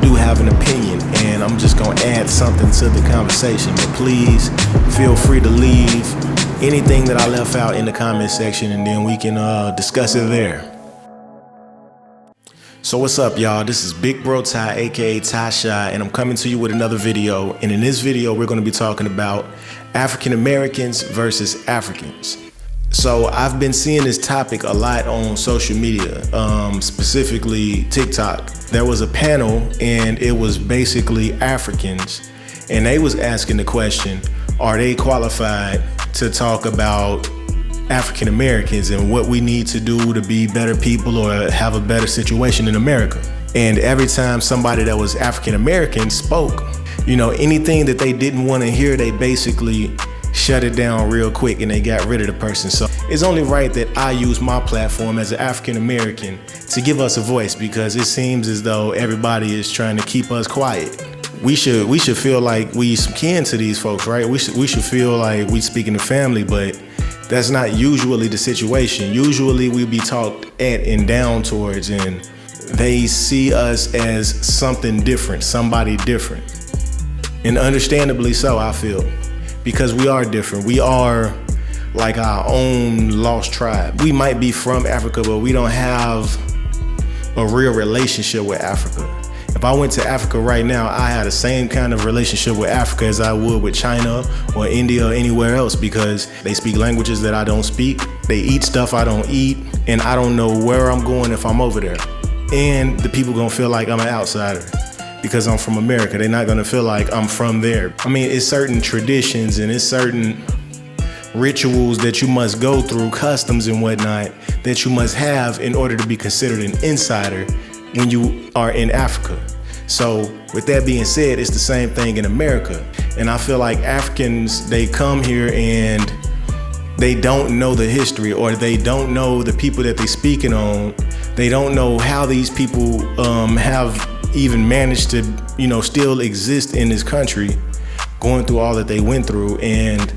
do have an opinion, and I'm just gonna add something to the conversation. But please feel free to leave anything that I left out in the comment section, and then we can discuss it there. So what's up, y'all? This is Big Bro Ty, aka Ty Shy, and I'm coming to you with another video. And in this video, we're going to be talking about African Americans versus Africans. So I've been seeing this topic a lot on social media, specifically TikTok. There was a panel, and it was basically Africans, and they was asking the question, are they qualified to talk about African Americans and what we need to do to be better people or have a better situation in America? And every time somebody that was African American spoke, anything that they didn't want to hear, they basically shut it down real quick and they got rid of the person. So it's only right that I use my platform as an African American to give us a voice, because it seems as though everybody is trying to keep us quiet. We should feel like we some kin to these folks, right? We should feel like we speaking to family, but that's not usually the situation. Usually we be talked at and down towards, and they see us as something different, somebody different. And understandably so, I feel, because we are different. We are like our own lost tribe. We might be from Africa, but we don't have a real relationship with Africa. If I went to Africa right now, I had the same kind of relationship with Africa as I would with China or India or anywhere else, because they speak languages that I don't speak. They eat stuff I don't eat, and I don't know where I'm going if I'm over there. And the people gonna feel like I'm an outsider because I'm from America. They're not gonna feel like I'm from there. I mean, it's certain traditions and it's certain rituals that you must go through, customs and whatnot, that you must have in order to be considered an insider when you are in Africa. So with that being said, it's the same thing in America. And I feel like Africans, they come here and they don't know the history, or they don't know the people that they speaking on. They don't know how these people have even managed to, still exist in this country, going through all that they went through. And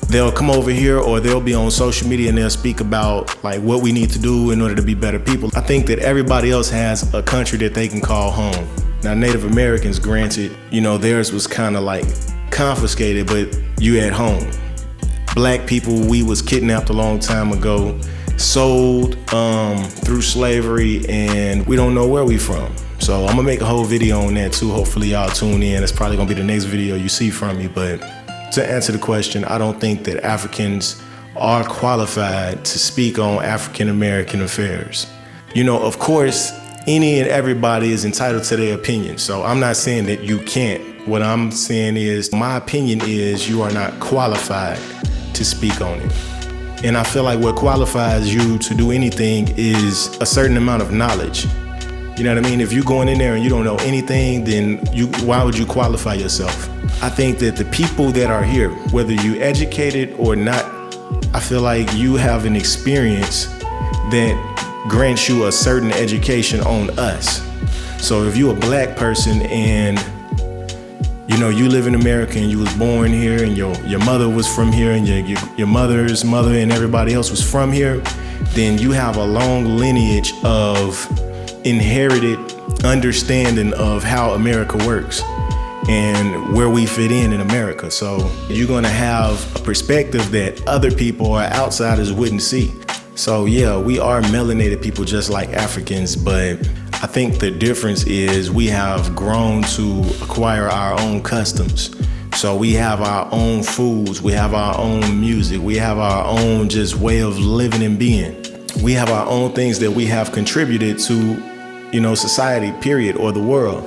they'll come over here, or they'll be on social media and they'll speak about like what we need to do in order to be better people. I think that everybody else has a country that they can call home. Now, Native Americans, granted, theirs was kind of like confiscated, but you at home. Black people, we was kidnapped a long time ago, sold through slavery, and we don't know where we from. So I'm gonna make a whole video on that too. Hopefully y'all tune in. It's probably gonna be the next video you see from me. But to answer the question, I don't think that Africans are qualified to speak on African American affairs. Of course, any and everybody is entitled to their opinion. So I'm not saying that you can't. What I'm saying is, my opinion is you are not qualified to speak on it. And I feel like what qualifies you to do anything is a certain amount of knowledge. You know what I mean? If you're going in there and you don't know anything, then why would you qualify yourself? I think that the people that are here, whether you educated or not, I feel like you have an experience that grants you a certain education on us. So if you're a black person and you live in America and you was born here, and your mother was from here, and your mother's mother and everybody else was from here, then you have a long lineage of inherited understanding of how America works and where we fit in America. So you're gonna have a perspective that other people or outsiders wouldn't see. So yeah, we are melanated people just like Africans, but I think the difference is we have grown to acquire our own customs. So we have our own foods, we have our own music, we have our own just way of living and being. We have our own things that we have contributed to, society, period, or the world.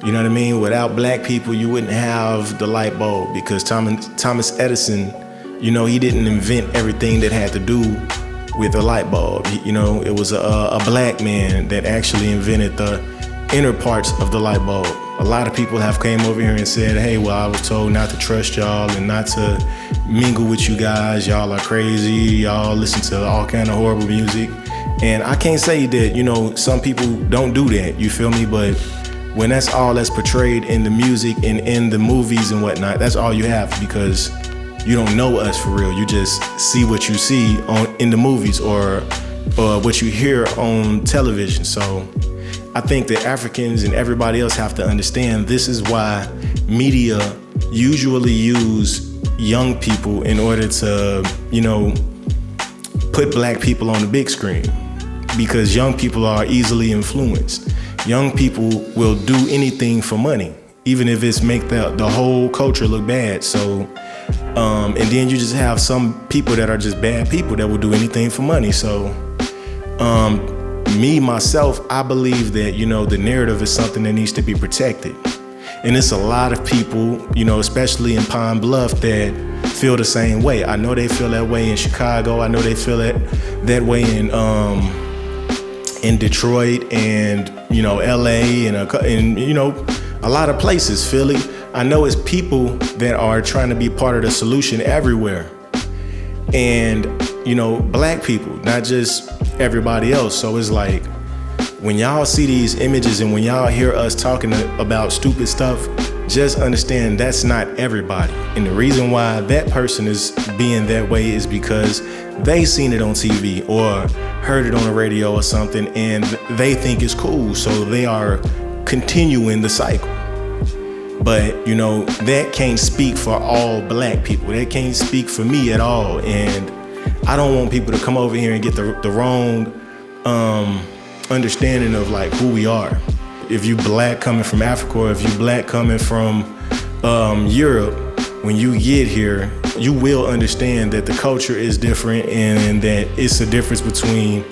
You know what I mean? Without black people, you wouldn't have the light bulb, because Thomas Edison, he didn't invent everything that had to do with the light bulb. It was a black man that actually invented the inner parts of the light bulb. A lot of people have came over here and said, hey, well, I was told not to trust y'all and not to mingle with you guys. Y'all are crazy. Y'all listen to all kind of horrible music. And I can't say that, some people don't do that, you feel me? But when that's all that's portrayed in the music and in the movies and whatnot, that's all you have, because you don't know us for real. You just see what you see in the movies or what you hear on television. So I think that Africans and everybody else have to understand this is why media usually use young people in order to, put black people on the big screen, because young people are easily influenced. Young people will do anything for money, even if it's make the whole culture look bad. So, and then you just have some people that are just bad people that will do anything for money. So, myself, I believe that, the narrative is something that needs to be protected. And it's a lot of people, especially in Pine Bluff, that feel the same way. I know they feel that way in Chicago. I know they feel that way in Detroit and, LA and a lot of places, Philly. I know it's people that are trying to be part of the solution everywhere. And, black people, not just everybody else. So it's like, when y'all see these images and when y'all hear us talking about stupid stuff, just understand that's not everybody. And the reason why that person is being that way is because they seen it on TV or heard it on the radio or something, and they think it's cool. So they are continuing the cycle. But, that can't speak for all black people. That can't speak for me at all. And I don't want people to come over here and get the wrong understanding of like who we are. If you black coming from Africa, or if you black coming from Europe, when you get here, you will understand that the culture is different and that it's a difference between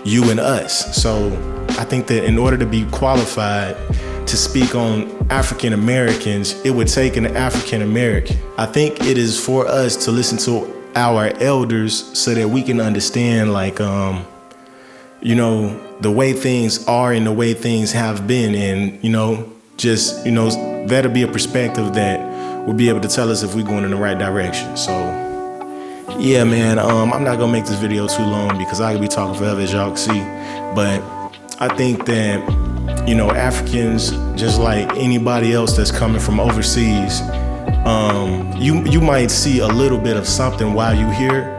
you and us. So I think that in order to be qualified to speak on African Americans, it would take an African American. I think it is for us to listen to our elders so that we can understand like, the way things are and the way things have been. And, that'll be a perspective that will be able to tell us if we're going in the right direction. So, yeah, man, I'm not gonna make this video too long because I could be talking forever, as y'all can see. But I think that, Africans, just like anybody else that's coming from overseas, you might see a little bit of something while you're here,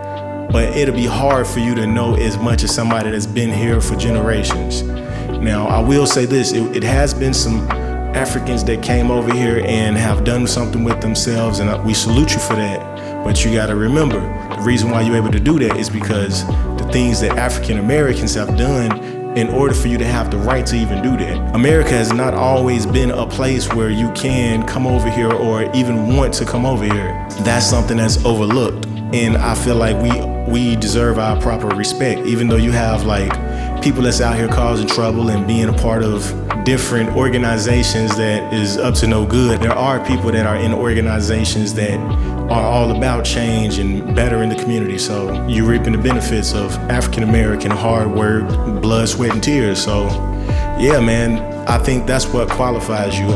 but it'll be hard for you to know as much as somebody that's been here for generations. Now, I will say this, it has been some Africans that came over here and have done something with themselves, and we salute you for that. But you gotta remember, the reason why you're able to do that is because the things that African Americans have done in order for you to have the right to even do that. America has not always been a place where you can come over here or even want to come over here. That's something that's overlooked. And I feel like we deserve our proper respect, even though you have like people that's out here causing trouble and being a part of different organizations that is up to no good. There are people that are in organizations that are all about change and bettering the community. So you're reaping the benefits of African American hard work, blood, sweat, and tears. So yeah, man, I think that's what qualifies you.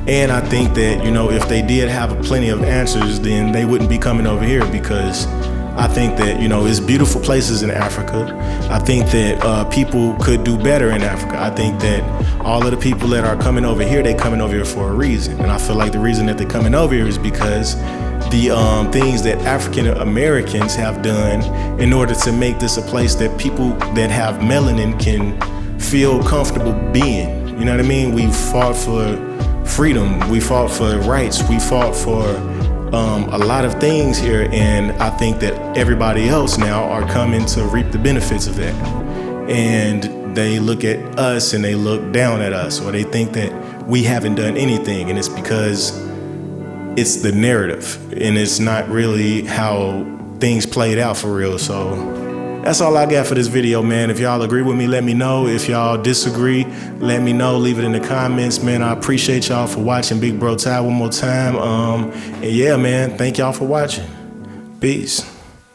And I think that, if they did have plenty of answers, then they wouldn't be coming over here, because I think that, it's beautiful places in Africa. I think that people could do better in Africa. I think that all of the people that are coming over here, they coming over here for a reason. And I feel like the reason that they're coming over here is because the things that African Americans have done in order to make this a place that people that have melanin can feel comfortable being. You know what I mean? We fought for freedom, we fought for rights, we fought for a lot of things here, and I think that everybody else now are coming to reap the benefits of that. And they look at us and they look down at us, or they think that we haven't done anything, and it's because it's the narrative and it's not really how things played out for real. So that's all I got for this video, man. If y'all agree with me, let me know. If y'all disagree, let me know. Leave it in the comments, man. I appreciate y'all for watching Big Bro Ty one more time. And yeah, man, thank y'all for watching. Peace.